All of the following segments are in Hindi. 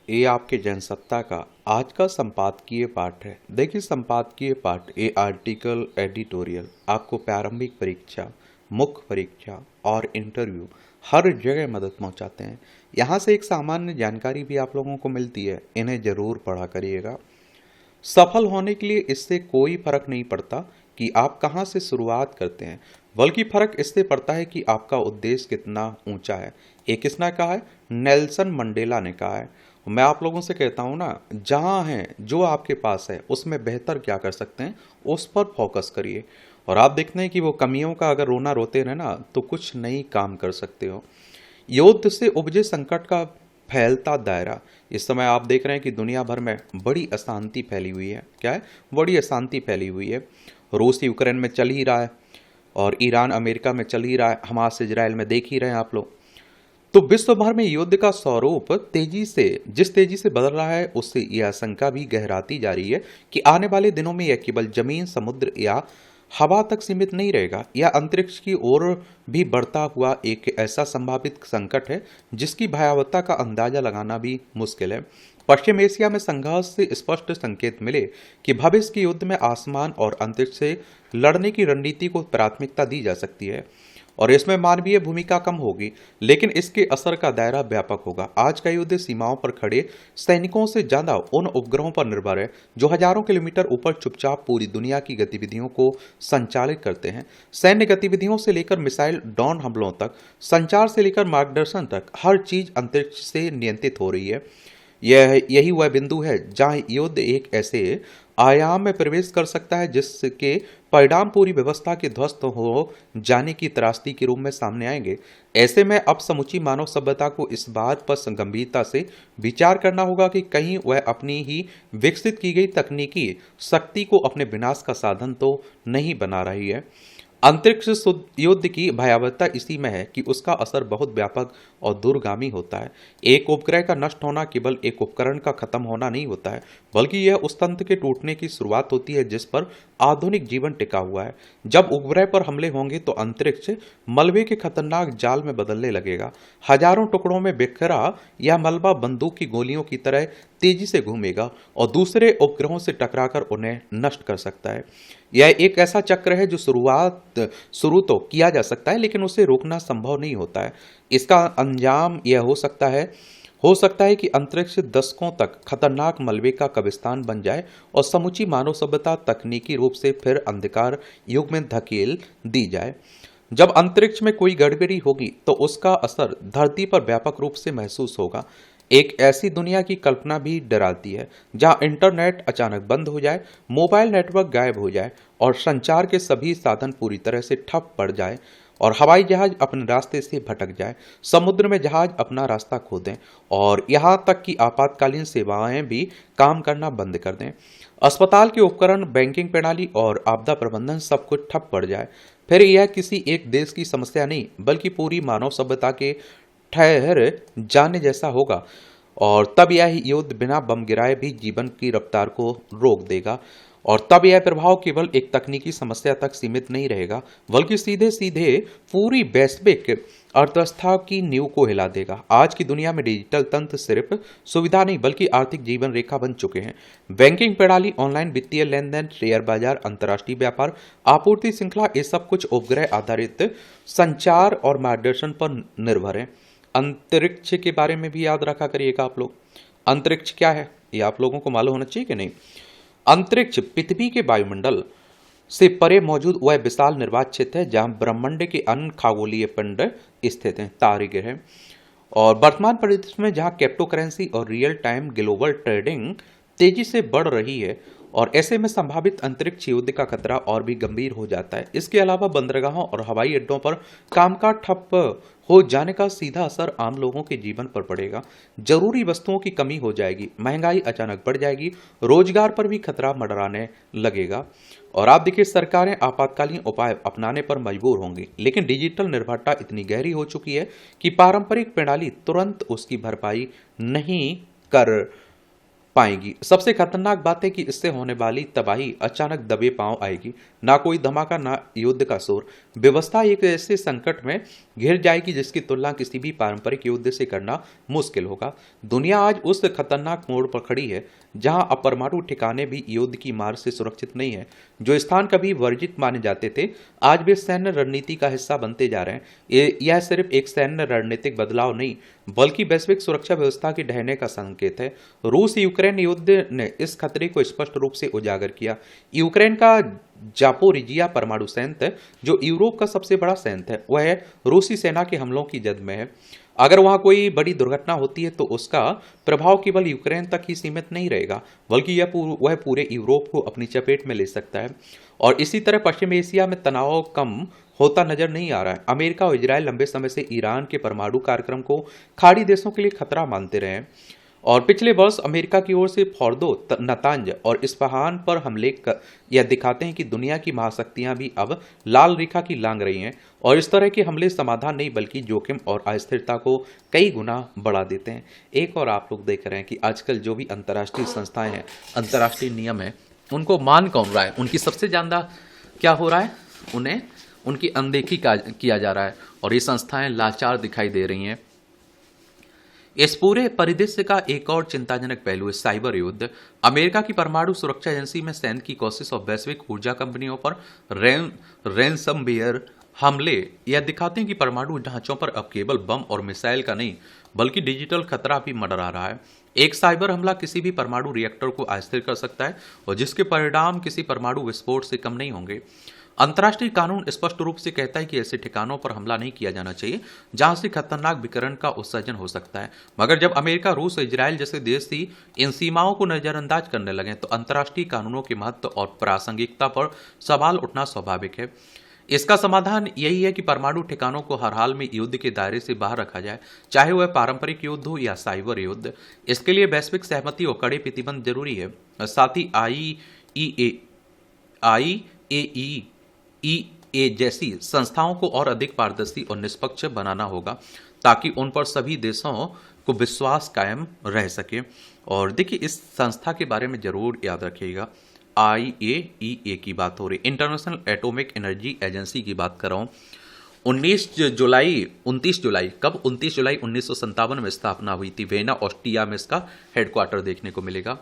ये आपके जनसत्ता का आज का संपादकीय पाठ है। देखिए, संपादकीय पाठ ये आर्टिकल, एडिटोरियल आपको प्रारंभिक परीक्षा, मुख्य परीक्षा और इंटरव्यू हर जगह मदद पहुंचाते हैं। यहाँ से एक सामान्य जानकारी भी आप लोगों को मिलती है, इन्हें जरूर पढ़ा करिएगा। सफल होने के लिए इससे कोई फर्क नहीं पड़ता कि आप कहाँ से शुरुआत करते हैं, बल्कि फर्क इससे पड़ता है कि आपका उद्देश्य कितना ऊंचा है। ये किसने कहा है? नेल्सन मंडेला ने कहा है। मैं आप लोगों से कहता हूँ ना, जहाँ है जो आपके पास है उसमें बेहतर क्या कर सकते हैं, उस पर फोकस करिए। और आप देखते हैं कि वो कमियों का अगर रोना रोते रहे ना तो कुछ नहीं काम कर सकते हो। युद्ध से उपजे संकट का फैलता दायरा। इस समय आप देख रहे हैं कि दुनिया भर में बड़ी अशांति फैली हुई है। क्या है? बड़ी अशांति फैली हुई है। रूस यूक्रेन में चल ही रहा है और ईरान अमेरिका में चल ही रहा है, हमास इजराइल में देख ही रहे हैं आप लोग। तो विश्व भर में युद्ध का स्वरूप जिस तेजी से बदल रहा है, उससे यह आशंका भी गहराती जा रही है कि आने वाले दिनों में यह केवल जमीन, समुद्र या हवा तक सीमित नहीं रहेगा। यह अंतरिक्ष की ओर भी बढ़ता हुआ एक ऐसा संभावित संकट है जिसकी भयावहता का अंदाजा लगाना भी मुश्किल है। पश्चिम एशिया में संघर्ष से स्पष्ट संकेत मिले कि भविष्य के युद्ध में आसमान और अंतरिक्ष से लड़ने की रणनीति को प्राथमिकता दी जा सकती है और इसमें मानवीय भूमिका कम होगी, लेकिन इसके असर का दायरा व्यापक होगा। आज का युद्ध सीमाओं पर खड़े सैनिकों से ज्यादा उन उपग्रहों पर निर्भर है जो हजारों किलोमीटर ऊपर चुपचाप पूरी दुनिया की गतिविधियों को संचालित करते हैं। सैन्य गतिविधियों से लेकर मिसाइल ड्रोन हमलों तक, संचार से लेकर मार्गदर्शन तक, हर चीज अंतरिक्ष से नियंत्रित हो रही है। यही वह बिंदु है जहां युद्ध एक ऐसे आयाम में प्रवेश कर सकता है जिसके परिणाम पूरी व्यवस्था के ध्वस्त हो जाने की त्रासदी के रूप में सामने आएंगे। ऐसे में अब समूची मानव सभ्यता को इस बात पर गंभीरता से विचार करना होगा कि कहीं वह अपनी ही विकसित की गई तकनीकी शक्ति को अपने विनाश का साधन तो नहीं बना रही है। अंतरिक्ष युद्ध की भयावहता इसी में है कि उसका असर बहुत व्यापक और दूरगामी होता है। एक उपग्रह का नष्ट होना केवल एक उपकरण का खत्म होना नहीं होता है, बल्कि यह उस तंत्र के टूटने की शुरुआत होती है जिस पर आधुनिक जीवन टिका हुआ है। जब उपग्रह पर हमले होंगे तो अंतरिक्ष मलबे के खतरनाक जाल में बदलने लगेगा। हजारों टुकड़ों में बिखरा यह मलबा बंदूक की गोलियों की तरह तेजी से घूमेगा और दूसरे उपग्रहों से टकराकर उन्हें नष्ट कर सकता है। यह एक ऐसा चक्र है जो शुरू तो किया जा सकता है, लेकिन उसे रोकना संभव नहीं होता है। इसका अंजाम यह हो सकता है कि अंतरिक्ष दशकों तक खतरनाक मलबे का कब्रिस्तान बन जाए और समूची मानव सभ्यता तकनीकी रूप से फिर अंधकार युग में धकेल दी जाए। जब अंतरिक्ष में कोई गड़बड़ी होगी तो उसका असर धरती पर व्यापक रूप से महसूस होगा। एक ऐसी दुनिया की कल्पना भी डराती है जहां इंटरनेट अचानक बंद हो जाए, मोबाइल नेटवर्क गायब हो जाए और संचार के सभी साधन पूरी तरह से ठप पड़ जाए और हवाई जहाज अपने रास्ते से भटक जाए, समुद्र में जहाज अपना रास्ता खो दें और यहां तक कि आपातकालीन सेवाएं भी काम करना बंद कर दें। अस्पताल के उपकरण, बैंकिंग प्रणाली और आपदा प्रबंधन सब कुछ ठप पड़ जाए। फिर यह किसी एक देश की समस्या नहीं, बल्कि पूरी मानव सभ्यता के ठहर जाने जैसा होगा और तब यह युद्ध बिना बम गिराए भी जीवन की रफ्तार को रोक देगा और तब यह प्रभाव केवल एक तकनीकी समस्या तक सीमित नहीं रहेगा, बल्कि सीधे सीधे पूरी वैश्विक अर्थव्यवस्था की नींव को हिला देगा। आज की दुनिया में डिजिटल तंत्र सिर्फ सुविधा नहीं बल्कि आर्थिक जीवन रेखा बन चुके हैं। बैंकिंग प्रणाली, ऑनलाइन वित्तीय लेन देन, शेयर बाजार, अंतर्राष्ट्रीय व्यापार, आपूर्ति श्रृंखला, ये सब कुछ उपग्रह आधारित संचार और मार्गदर्शन पर निर्भर है। अंतरिक्ष के बारे में भी याद रखा करिएगा आप लोग। अंतरिक्ष क्या है ये आप लोगों को मालूम होना चाहिए कि नहीं। अंतरिक्ष पृथ्वी के वायुमंडल से परे मौजूद वह विशाल निर्वात क्षेत्र है जहां ब्रह्मांड के अन्य खगोलीय पिंड स्थित हैं, तारे ग्रह। और वर्तमान परिदृश्य में जहां क्रिप्टोकरेंसी और रियल टाइम ग्लोबल ट्रेडिंग तेजी से बढ़ रही है और ऐसे में संभावित अंतरिक्ष युद्ध का खतरा और भी गंभीर हो जाता है। इसके अलावा बंदरगाहों और हवाई अड्डों पर कामकाज ठप हो जाने का सीधा असर आम लोगों के जीवन पर पड़ेगा। जरूरी वस्तुओं की कमी हो जाएगी, महंगाई अचानक बढ़ जाएगी, रोजगार पर भी खतरा मंडराने लगेगा। और आप देखिए, सरकारें आपातकालीन उपाय अपनाने पर मजबूर होंगी, लेकिन डिजिटल निर्भरता इतनी गहरी हो चुकी है कि पारंपरिक प्रणाली तुरंत उसकी भरपाई नहीं कर पाएंगी। सबसे खतरनाक बात है कि इससे होने वाली तबाही अचानक दबे पांव आएगी। ना कोई धमाका, ना युद्ध का शोर। व्यवस्था एक ऐसे संकट में घिर जाएगी जिसकी तुलना किसी भी पारंपरिक युद्ध से करना मुश्किल होगा। दुनिया आज उस खतरनाक मोड़ पर खड़ी है जहां अपरमाणु ठिकाने भी युद्ध की मार से सुरक्षित नहीं है। जो स्थान कभी वर्जित माने जाते थे, आज वे सैन्य रणनीति का हिस्सा बनते जा रहे हैं। यह सिर्फ एक सैन्य रणनीतिक बदलाव नहीं, बल्कि वैश्विक सुरक्षा व्यवस्था के ढहने का संकेत है। रूस यूक्रेन युद्ध ने इस खतरे को स्पष्ट रूप से उजागर किया। यूक्रेन का जापोरिजिया परमाणु संयंत्र, जो यूरोप का सबसे बड़ा संयंत्र है, वह रूसी सेना के हमलों की जद में है। अगर वहां कोई बड़ी दुर्घटना होती है तो उसका प्रभाव केवल यूक्रेन तक ही सीमित नहीं रहेगा, बल्कि वह पूरे यूरोप को अपनी चपेट में ले सकता है। और इसी तरह पश्चिम एशिया में तनाव कम होता नजर नहीं आ रहा है। अमेरिका और इजरायल लंबे समय से ईरान के परमाणु कार्यक्रम को खाड़ी देशों के लिए खतरा मानते रहे हैं। और पिछले वर्ष अमेरिका की ओर से फॉर्दो, नतांज और इस्फहान पर हमले यह दिखाते हैं कि दुनिया की महाशक्तियां भी अब लाल रेखा की लांघ रही हैं। और इस तरह के हमले समाधान नहीं, बल्कि जोखिम और अस्थिरता को कई गुना बढ़ा देते हैं। एक और आप लोग देख रहे हैं कि आजकल जो भी अंतर्राष्ट्रीय संस्थाएं हैं, अंतर्राष्ट्रीय नियम है, उनको मान कौन रहा है? उनकी सबसे ज्यादा क्या हो रहा है? उन्हें उनकी अनदेखी किया जा रहा है और ये संस्थाएं लाचार दिखाई दे रही हैं। इस पूरे परिदृश्य का एक और चिंताजनक पहलू है साइबर युद्ध। अमेरिका की परमाणु सुरक्षा एजेंसी में सैन्य की कोशिश और वैश्विक ऊर्जा कंपनियों पर रैनसमवेयर हमले यह दिखाते हैं कि परमाणु ढांचों पर अब केवल बम और मिसाइल का नहीं, बल्कि डिजिटल खतरा भी मंडरा रहा है। एक साइबर हमला किसी भी परमाणु रिएक्टर को अस्थिर कर सकता है और जिसके परिणाम किसी परमाणु विस्फोट से कम नहीं होंगे। अंतर्राष्ट्रीय कानून स्पष्ट रूप से कहता है कि ऐसे ठिकानों पर हमला नहीं किया जाना चाहिए जहां से खतरनाक विकिरण का उत्सर्जन हो सकता है। मगर जब अमेरिका, रूस और इजराइल जैसे देश ही इन सीमाओं को नजरअंदाज करने लगे तो अंतर्राष्ट्रीय कानूनों के महत्व और प्रासंगिकता पर सवाल उठना स्वाभाविक है। इसका समाधान यही है कि परमाणु ठिकानों को हर हाल में युद्ध के दायरे से बाहर रखा जाए, चाहे वह पारंपरिक युद्ध हो या साइबर युद्ध। इसके लिए वैश्विक सहमति और कड़े प्रतिबंध जरूरी है। साथ ही IAEA जैसी संस्थाओं को और अधिक पारदर्शी और निष्पक्ष बनाना होगा ताकि उन पर सभी देशों को विश्वास कायम रह सके। और देखिए, इस संस्था के बारे में जरूर याद रखिएगा। IAEA की बात हो रही, इंटरनेशनल एटॉमिक एनर्जी एजेंसी की बात कर रहा हूँ। 29 जुलाई 1957 में स्थापना हुई थी। वेना, ऑस्ट्रिया में इसका हेडक्वार्टर देखने को मिलेगा।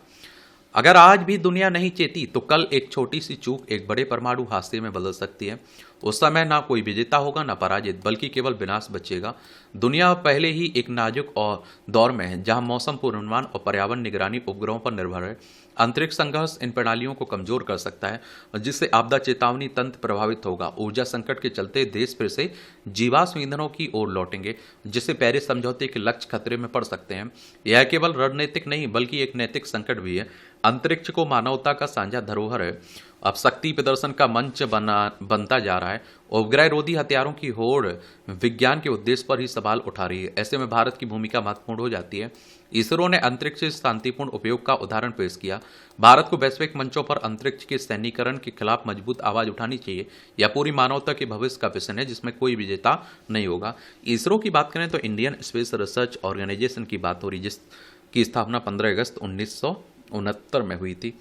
अगर आज भी दुनिया नहीं चेती तो कल एक छोटी सी चूक एक बड़े परमाणु हादसे में बदल सकती है। उस समय ना कोई विजेता होगा ना पराजित, बल्कि केवल विनाश बचेगा। दुनिया पहले ही एक नाजुक और दौर में है जहां मौसम पूर्वानुमान और पर्यावरण निगरानी उपग्रहों पर निर्भर है। अंतरिक्ष संघर्ष इन प्रणालियों को कमजोर कर सकता है, जिससे आपदा चेतावनी तंत्र प्रभावित होगा। ऊर्जा संकट के चलते देश फिर से जीवाश्म ईंधनों की ओर लौटेंगे, जिससे पेरिस समझौते के लक्ष्य खतरे में पड़ सकते हैं। यह केवल रणनीतिक नहीं, बल्कि एक नैतिक संकट भी है। अंतरिक्ष को मानवता का साझा धरोहर है, अब शक्ति प्रदर्शन का मंच बनता जा रहा है। उपग्रह रोधी हथियारों की होड़ विज्ञान के उद्देश्य पर ही सवाल उठा रही है। ऐसे में भारत की भूमिका महत्वपूर्ण हो जाती है। इसरो ने अंतरिक्ष के शांतिपूर्ण उपयोग का उदाहरण पेश किया। भारत को वैश्विक मंचों पर अंतरिक्ष के सैन्यीकरण के खिलाफ मजबूत आवाज उठानी चाहिए। यह पूरी मानवता के भविष्य का विषय है, जिसमें कोई विजेता नहीं होगा। इसरो की बात करें तो इंडियन स्पेस रिसर्च ऑर्गेनाइजेशन की बात हो रही, जिसकी स्थापना 15 अगस्त 1969 में हुई थी।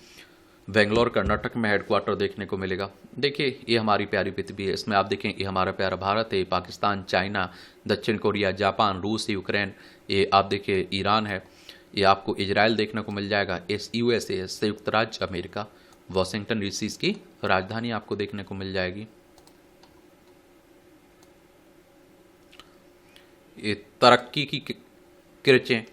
बेंगलोर, कर्नाटक में हेडक्वार्टर देखने को मिलेगा। देखिए, ये हमारी प्यारी पृथ्वी है। इसमें आप देखें, ये हमारा प्यारा भारत है, पाकिस्तान, चाइना, दक्षिण कोरिया, जापान, रूस, यूक्रेन, ये आप देखिए ईरान है, ये आपको इजराइल देखने को मिल जाएगा। इस USA, संयुक्त राज्य अमेरिका, वॉशिंगटन DC की राजधानी आपको देखने को मिल जाएगी। ये तरक्की की किरचें,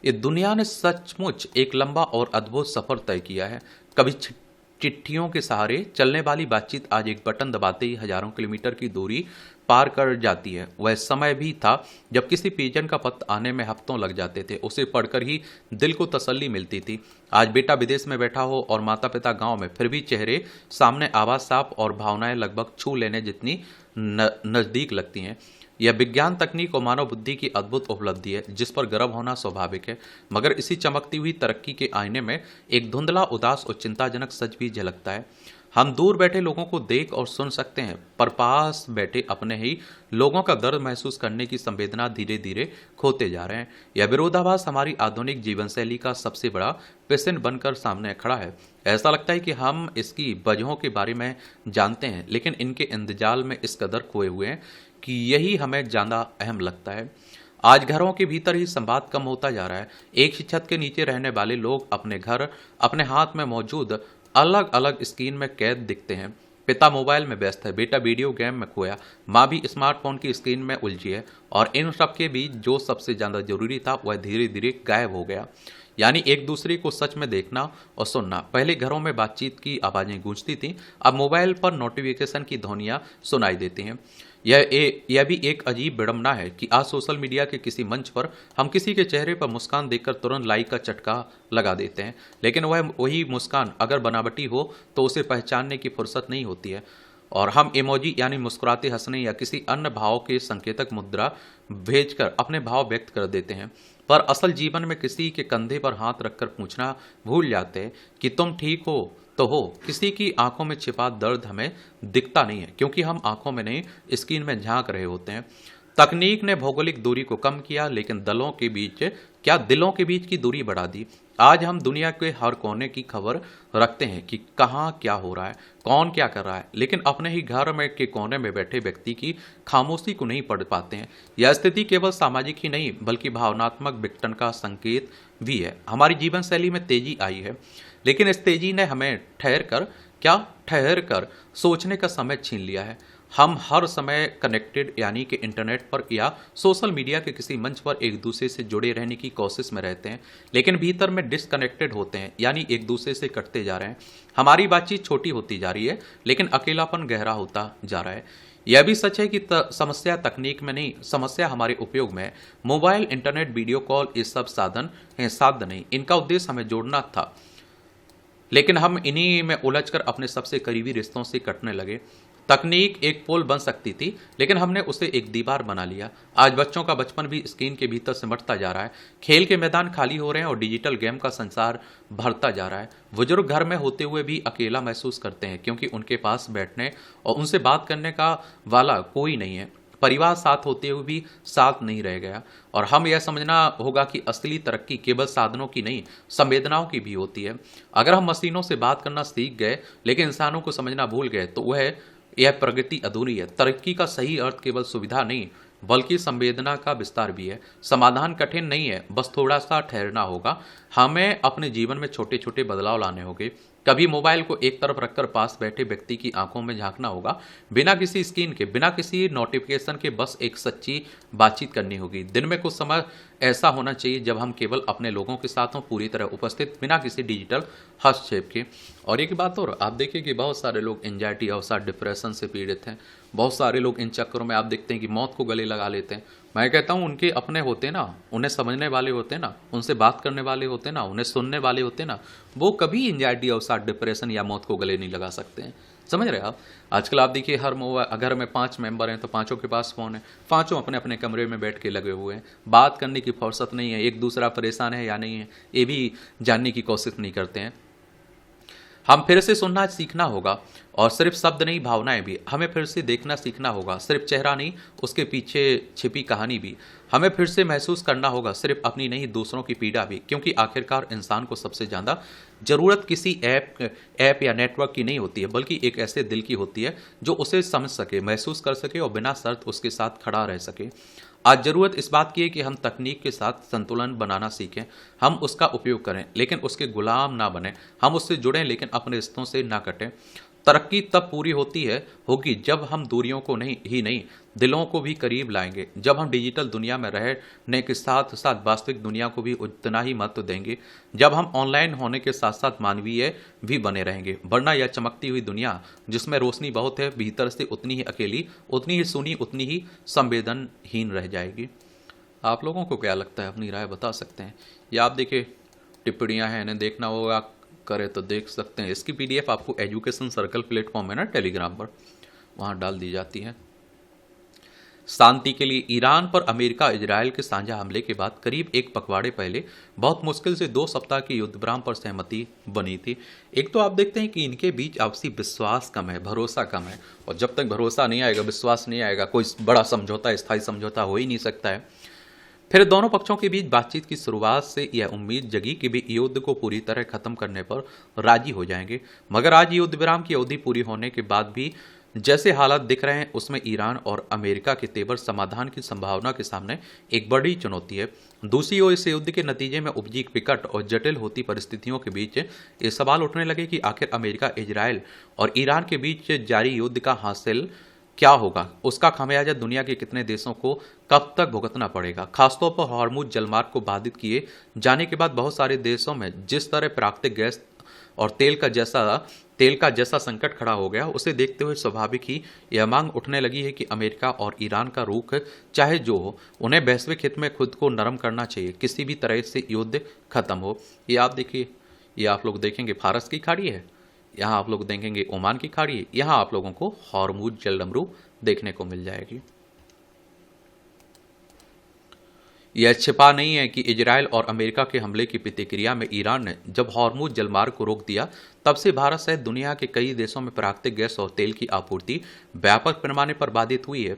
ये दुनिया ने सचमुच एक लंबा और अद्भुत सफर तय किया है। कभी चिट्ठियों के सहारे चलने वाली बातचीत आज एक बटन दबाते ही हजारों किलोमीटर की दूरी पार कर जाती है। वह समय भी था जब किसी पिजन का पत्र आने में हफ्तों लग जाते थे, उसे पढ़कर ही दिल को तसल्ली मिलती थी। आज बेटा विदेश में बैठा हो और माता पिता गांव में, फिर भी चेहरे सामने, आवाज साफ और भावनाएं लगभग छू लेने जितनी नजदीक लगती हैं। यह विज्ञान, तकनीक और मानव बुद्धि की अद्भुत उपलब्धि है, जिस पर गर्व होना स्वाभाविक है। मगर इसी चमकती हुई तरक्की के आईने में एक धुंधला, उदास और चिंताजनक सच भी झलकता है। हम दूर बैठे लोगों को देख और सुन सकते हैं, पर पास बैठे अपने ही लोगों का दर्द महसूस करने की संवेदना धीरे धीरे खोते जा रहे हैं। यह विरोधाभास हमारी आधुनिक जीवन शैली का सबसे बड़ा पेशेंट बनकर सामने खड़ा है। ऐसा लगता है कि हम इसकी वजहों के बारे में जानते हैं, लेकिन इनके इंतजाल में इस कदर खोए हुए हैं कि यही हमें ज़्यादा अहम लगता है। आज घरों के भीतर ही संवाद कम होता जा रहा है। एक ही छत के नीचे रहने वाले लोग अपने घर, अपने हाथ में मौजूद अलग अलग स्क्रीन में कैद दिखते हैं। पिता मोबाइल में व्यस्त है, बेटा वीडियो गेम में खोया, माँ भी स्मार्टफोन की स्क्रीन में उलझी है, और इन सब के बीच जो सबसे ज्यादा जरूरी था वह धीरे धीरे गायब हो गया, यानी एक दूसरे को सच में देखना और सुनना। पहले घरों में बातचीत की आवाजें गूंजती थीं, अब मोबाइल पर नोटिफिकेशन की ध्वनियां सुनाई देती हैं। यह भी एक अजीब विडंबना है कि आज सोशल मीडिया के किसी मंच पर हम किसी के चेहरे पर मुस्कान देखकर तुरंत लाइक का चटका लगा देते हैं, लेकिन वही मुस्कान अगर बनावटी हो तो उसे पहचानने की फुर्सत नहीं होती है, और हम इमोजी यानी मुस्कुराते हंसने या किसी अन्य भाव के संकेतक मुद्रा भेजकर अपने भाव व्यक्त कर देते हैं। पर असल जीवन में किसी के कंधे पर हाथ रखकर पूछना भूल जाते हैं कि तुम ठीक हो तो हो। किसी की आंखों में छिपा दर्द हमें दिखता नहीं है, क्योंकि हम आंखों में नहीं स्क्रीन में झांक रहे होते हैं। तकनीक ने भौगोलिक दूरी को कम किया, लेकिन दिलों के बीच की दूरी बढ़ा दी। आज हम दुनिया के हर कोने की खबर रखते हैं कि कहाँ क्या हो रहा है, कौन क्या कर रहा है, लेकिन अपने ही घर में के कोने में बैठे व्यक्ति की खामोशी को नहीं पढ़ पाते हैं। यह स्थिति केवल सामाजिक ही नहीं बल्कि भावनात्मक विघटन का संकेत भी है। हमारी जीवन शैली में तेजी आई है, लेकिन इस तेजी ने हमें ठहर कर सोचने का समय छीन लिया है। हम हर समय कनेक्टेड यानी कि इंटरनेट पर या सोशल मीडिया के किसी मंच पर एक दूसरे से जुड़े रहने की कोशिश में रहते हैं, लेकिन भीतर में डिसकनेक्टेड होते हैं, यानी एक दूसरे से कटते जा रहे हैं। हमारी बातचीत छोटी होती जा रही है, लेकिन अकेलापन गहरा होता जा रहा है। यह भी सच है कि समस्या तकनीक में नहीं, समस्या हमारे उपयोग में है। मोबाइल, इंटरनेट, वीडियो कॉल, ये सब साधन हैं, साध्य नहीं। इनका उद्देश्य हमें जोड़ना था, लेकिन हम इन्हीं में उलझकर अपने सबसे करीबी रिश्तों से कटने लगे। तकनीक एक पुल बन सकती थी, लेकिन हमने उसे एक दीवार बना लिया। आज बच्चों का बचपन भी स्क्रीन के भीतर सिमटता जा रहा है। खेल के मैदान खाली हो रहे हैं और डिजिटल गेम का संसार भरता जा रहा है। बुजुर्ग घर में होते हुए भी अकेला महसूस करते हैं, क्योंकि उनके पास बैठने और उनसे बात करने का वाला कोई नहीं है। परिवार साथ होते हुए भी साथ नहीं रह गया, और हम यह समझना होगा कि असली तरक्की केवल साधनों की नहीं, संवेदनाओं की भी होती है। अगर हम मशीनों से बात करना सीख गए लेकिन इंसानों को समझना भूल गए तो यह प्रगति अधूरी है। तरक्की का सही अर्थ केवल सुविधा नहीं बल्कि संवेदना का विस्तार भी है। समाधान कठिन नहीं है, बस थोड़ा सा ठहरना होगा। हमें अपने जीवन में छोटे छोटे बदलाव लाने होंगे। कभी मोबाइल को एक तरफ रखकर पास बैठे व्यक्ति की आंखों में झांकना होगा, बिना किसी स्क्रीन के, बिना किसी नोटिफिकेशन के, बस एक सच्ची बातचीत करनी होगी। दिन में कुछ समय ऐसा होना चाहिए जब हम केवल अपने लोगों के साथ हों, पूरी तरह उपस्थित, बिना किसी डिजिटल हस्तक्षेप के। और एक बात और, आप देखिए कि बहुत सारे लोग एंजाइटी, अवसाद, डिप्रेशन से पीड़ित हैं। बहुत सारे लोग इन चक्करों में आप देखते हैं कि मौत को गले लगा लेते हैं। मैं कहता हूँ उनके अपने होते ना, उन्हें समझने वाले होते ना, उनसे बात करने वाले होते ना, उन्हें सुनने वाले होते ना, वो कभी एंजाइटी, अवसाद, डिप्रेशन या मौत को गले नहीं लगा सकते हैं। समझ रहे आप? आजकल आप देखिए हर घर में 5 मेंबर हैं तो पांचों के पास फोन है, पांचों अपने अपने कमरे में बैठ के लगे हुए हैं। बात करने की फुर्सत नहीं है, एक दूसरा परेशान है या नहीं है ये भी जानने की कोशिश नहीं करते हैं। हम फिर से सुनना सीखना होगा, और सिर्फ शब्द नहीं, भावनाएं भी। हमें फिर से देखना सीखना होगा, सिर्फ चेहरा नहीं, उसके पीछे छिपी कहानी भी। हमें फिर से महसूस करना होगा, सिर्फ अपनी नहीं, दूसरों की पीड़ा भी। क्योंकि आखिरकार इंसान को सबसे ज़्यादा ज़रूरत किसी ऐप या नेटवर्क की नहीं होती है, बल्कि एक ऐसे दिल की होती है जो उसे समझ सके, महसूस कर सके और बिना शर्त उसके साथ खड़ा रह सके। आज जरूरत इस बात की है कि हम तकनीक के साथ संतुलन बनाना सीखें। हम उसका उपयोग करें लेकिन उसके गुलाम ना बने। हम उससे जुड़ें लेकिन अपने रिश्तों से ना कटें। तरक्की तब पूरी होगी जब हम दूरियों को नहीं दिलों को भी करीब लाएंगे। जब हम डिजिटल दुनिया में रहने के साथ साथ वास्तविक दुनिया को भी उतना ही महत्व देंगे। जब हम ऑनलाइन होने के साथ साथ मानवीय भी बने रहेंगे। वरना यह चमकती हुई दुनिया जिसमें रोशनी बहुत है, भीतर से उतनी ही अकेली, उतनी ही सुनी, उतनी ही संवेदनहीन रह जाएगी। आप लोगों को क्या लगता है? अपनी राय बता सकते हैं, या आप देखिए टिप्पणियां हैं, इन्हें देखना होगा, करे तो देख सकते हैं। इसकी PDF आपको एजुकेशन सर्कल प्लेटफॉर्म है ना टेलीग्राम पर, वहाँ डाल दी जाती है। शांति के लिए ईरान पर अमेरिका इजरायल के साझा हमले के बाद करीब एक पखवाड़े पहले बहुत मुश्किल से 2 सप्ताह की युद्ध विराम पर सहमति बनी थी। एक तो आप देखते हैं कि इनके बीच आपसी विश्वास कम है, भरोसा कम है, और जब तक भरोसा नहीं आएगा, विश्वास नहीं आएगा, कोई बड़ा समझौता, स्थायी समझौता हो ही नहीं सकता है। फिर दोनों पक्षों के बीच बातचीत की शुरुआत से यह उम्मीद जगी कि वे युद्ध को पूरी तरह खत्म करने पर राजी हो जाएंगे, मगर आज युद्ध विराम की अवधि पूरी होने के बाद भी जैसे हालात दिख रहे हैं उसमें ईरान और अमेरिका के तेवर समाधान की संभावना के सामने एक बड़ी चुनौती है। दूसरी ओर इस युद्ध के नतीजे में उपजी विकट और जटिल होती परिस्थितियों के बीच ये सवाल उठने लगे कि आखिर अमेरिका, इजरायल और ईरान के बीच जारी युद्ध का हासिल क्या होगा, उसका खामियाजा दुनिया के कितने देशों को कब तक भुगतना पड़ेगा। खासतौर पर हॉर्मुज जलमार्ग को बाधित किए जाने के बाद बहुत सारे देशों में जिस तरह प्राकृतिक गैस और तेल का जैसा संकट खड़ा हो गया, उसे देखते हुए स्वाभाविक ही यह मांग उठने लगी है कि अमेरिका और ईरान का रुख चाहे जो हो, उन्हें वैश्विक हित में खुद को नरम करना चाहिए, किसी भी तरह से युद्ध खत्म हो। ये आप देखिए, ये आप लोग देखेंगे फारस की खाड़ी है, यहाँ आप लोग देखेंगे ओमान की खाड़ी है, यहाँ आप लोगों को हॉर्मुज जलडमरू देखने को मिल जाएगी। यह छिपा नहीं है कि इजरायल और अमेरिका के हमले की प्रतिक्रिया में ईरान ने जब हॉर्मुज जलमार्ग को रोक दिया, तब से भारत सहित दुनिया के कई देशों में प्राकृतिक गैस और तेल की आपूर्ति व्यापक पैमाने पर बाधित हुई है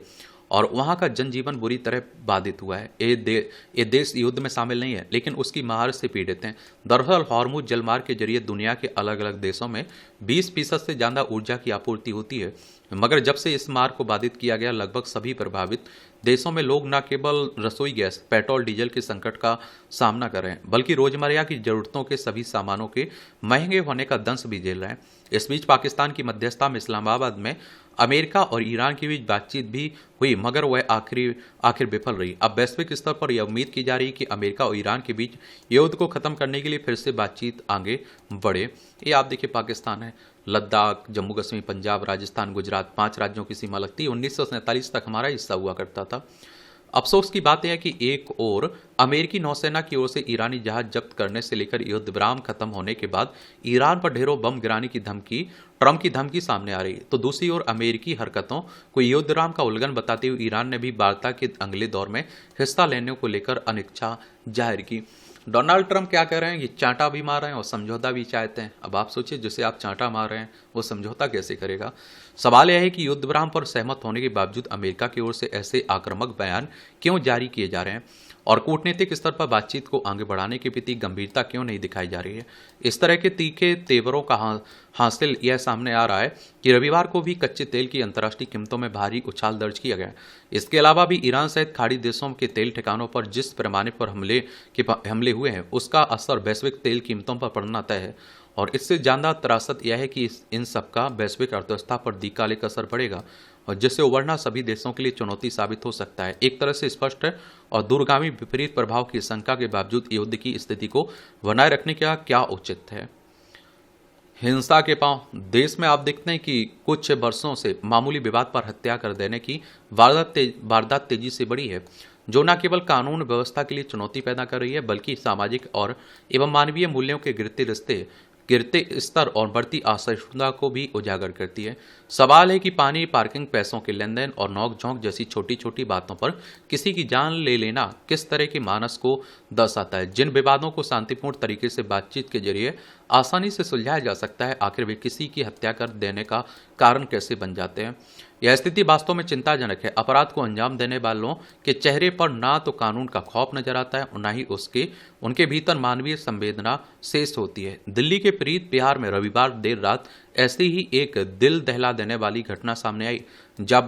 और वहां का जनजीवन बुरी तरह बाधित हुआ है। ये देश युद्ध में शामिल नहीं है, लेकिन उसकी महार से पीड़ित हैं। दरअसल हॉर्मुज जलमार्ग के जरिए दुनिया के अलग अलग देशों में 20% से ज्यादा ऊर्जा की आपूर्ति होती है, मगर जब से इस मार्ग को बाधित किया गया, लगभग सभी प्रभावित देशों में लोग न केवल रसोई गैस, पेट्रोल, डीजल के संकट का सामना कर रहे हैं, बल्कि रोजमर्रा की जरूरतों के सभी सामानों के महंगे होने का दंश भी झेल रहे हैं। इस बीच पाकिस्तान की मध्यस्थता में इस्लामाबाद में अमेरिका और ईरान के बीच बातचीत भी हुई, मगर वह आखिर विफल रही। अब वैश्विक स्तर पर यह उम्मीद की जा रही है कि अमेरिका और ईरान के बीच युद्ध को खत्म करने के लिए फिर से बातचीत आगे बढ़े। ये आप देखिए पाकिस्तान है, लद्दाख, जम्मू कश्मीर, पंजाब, राजस्थान, गुजरात, 5 राज्यों की सीमा लगती है। 1947 तक हमारा हिस्सा हुआ करता था। अफसोस की बात यह है कि एक ओर अमेरिकी नौसेना की ओर से ईरानी जहाज जब्त करने से लेकर युद्ध विराम खत्म होने के बाद ईरान पर ढेरों बम गिराने की धमकी, ट्रंप की धमकी सामने आ रही है, तो दूसरी ओर अमेरिकी हरकतों को युद्ध विराम का उल्लंघन बताते हुए ईरान ने भी वार्ता के अगले दौर में हिस्सा लेने को लेकर अनिच्छा जाहिर की। डोनाल्ड ट्रंप क्या कह रहे हैं, ये चांटा भी मार रहे हैं और समझौता भी चाहते हैं। अब आप सोचिए, जिसे आप चांटा मार रहे हैं वो समझौता कैसे करेगा। सवाल यह है कि युद्ध विराम पर सहमत होने के बावजूद अमेरिका की ओर से ऐसे आक्रामक बयान क्यों जारी किए जा रहे हैं और कूटनीतिक स्तर पर बातचीत को आगे बढ़ाने के प्रति गंभीरता क्यों नहीं दिखाई जा रही है। इस तरह के तीखे तेवरों का हासिल यह सामने आ रहा है कि रविवार को भी कच्चे तेल की अंतर्राष्ट्रीय कीमतों में भारी उछाल दर्ज किया गया। इसके अलावा भी ईरान सहित खाड़ी देशों के तेल ठिकानों पर जिस पैमाने पर हमले हुए हैं, उसका असर वैश्विक तेल कीमतों पर पड़ना तय है और इससे ज्यादा त्रासद यह है कि इन सबका वैश्विक अर्थव्यवस्था पर दीर्घकालिक असर पड़ेगा और जिससे उबरना सभी देशों के लिए चुनौती साबित हो सकता है। एक तरह से स्पष्ट और दूरगामी विपरीत प्रभाव की शंका के बावजूद युद्ध की स्थिति को बनाए रखने का क्या उचित है। हिंसा के पांव देश में आप देखते हैं कि कुछ वर्षों से मामूली विवाद पर हत्या कर देने की वारदात तेजी से बढ़ी है, जो न केवल कानून व्यवस्था के लिए चुनौती पैदा कर रही है, बल्कि सामाजिक और एवं मानवीय मूल्यों के गिरते स्तर और बढ़ती असहिष्णुता को भी उजागर करती है। सवाल है कि पानी, पार्किंग, पैसों के लेन देन और नोक-झोंक जैसी छोटी छोटी बातों पर किसी की जान ले लेना किस तरह के मानस को दर्शाता है। जिन विवादों को शांतिपूर्ण तरीके से बातचीत के जरिए आसानी से सुलझाया जा सकता है, आखिर वे किसी की हत्या कर देने का कारण कैसे बन जाते हैं। यह स्थिति वास्तव में चिंताजनक है। अपराध को अंजाम देने वालों के चेहरे पर ना तो कानून का खौफ नजर आता है और न ही उनके भीतर मानवीय संवेदना शेष होती है। दिल्ली के प्रीत बिहार में रविवार देर रात ऐसी ही एक दिल दहला देने वाली घटना सामने आई, जब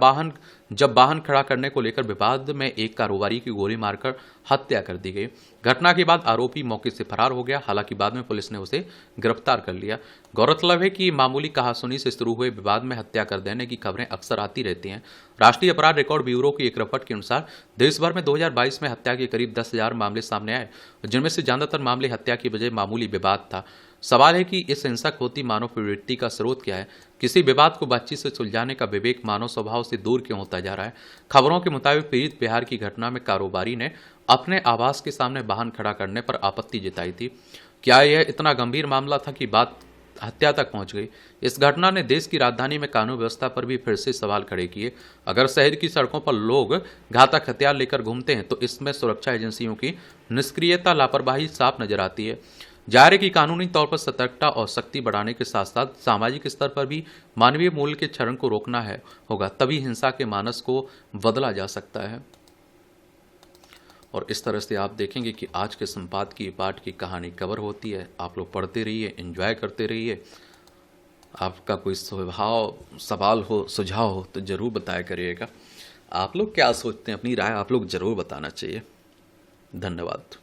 वाहन खड़ा करने को लेकर विवाद में एक कारोबारी की गोली मारकर हत्या कर दी गई। घटना के बाद आरोपी मौके से फरार हो गया, हालांकि बाद में पुलिस ने उसे गिरफ्तार कर लिया। गौरतलब है कि मामूली कहासुनी से शुरू हुए विवाद में हत्या कर देने की खबरें अक्सर आती रहती हैं। राष्ट्रीय अपराध रिकॉर्ड ब्यूरो की एक रिपोर्ट के अनुसार देश भर में 2022 में हत्या के करीब 10,000 मामले सामने आए, जिनमें से ज्यादातर मामले हत्या की बजाय मामूली विवाद था। सवाल है कि इस हिंसक होती मानव प्रवृत्ति का स्रोत क्या है। किसी विवाद को बातचीत से सुलझाने का विवेक मानव स्वभाव से दूर क्यों होता जा रहा है। खबरों के मुताबिक पीड़ित बिहार की घटना में कारोबारी ने अपने आवास के सामने वाहन खड़ा करने पर आपत्ति जताई थी। क्या यह इतना गंभीर मामला था कि बात हत्या तक पहुंच गई। इस घटना ने देश की राजधानी में कानून व्यवस्था पर भी फिर से सवाल खड़े किए। अगर शहर की सड़कों पर लोग घातक हथियार लेकर घूमते हैं तो इसमें सुरक्षा एजेंसियों की निष्क्रियता, लापरवाही साफ नजर आती है। जाहिर है कि कानूनी तौर पर सतर्कता और सख्ती बढ़ाने के साथ साथ सामाजिक स्तर पर भी मानवीय मूल्य के क्षरण को रोकना होगा, तभी हिंसा के मानस को बदला जा सकता है। और इस तरह से आप देखेंगे कि आज के संपादकीय पाठ की कहानी कवर होती है। आप लोग पढ़ते रहिए, एंजॉय करते रहिए। आपका कोई सवाल हो, सुझाव हो तो ज़रूर बताया करिएगा। आप लोग क्या सोचते हैं, अपनी राय आप लोग ज़रूर बताना चाहिए। धन्यवाद।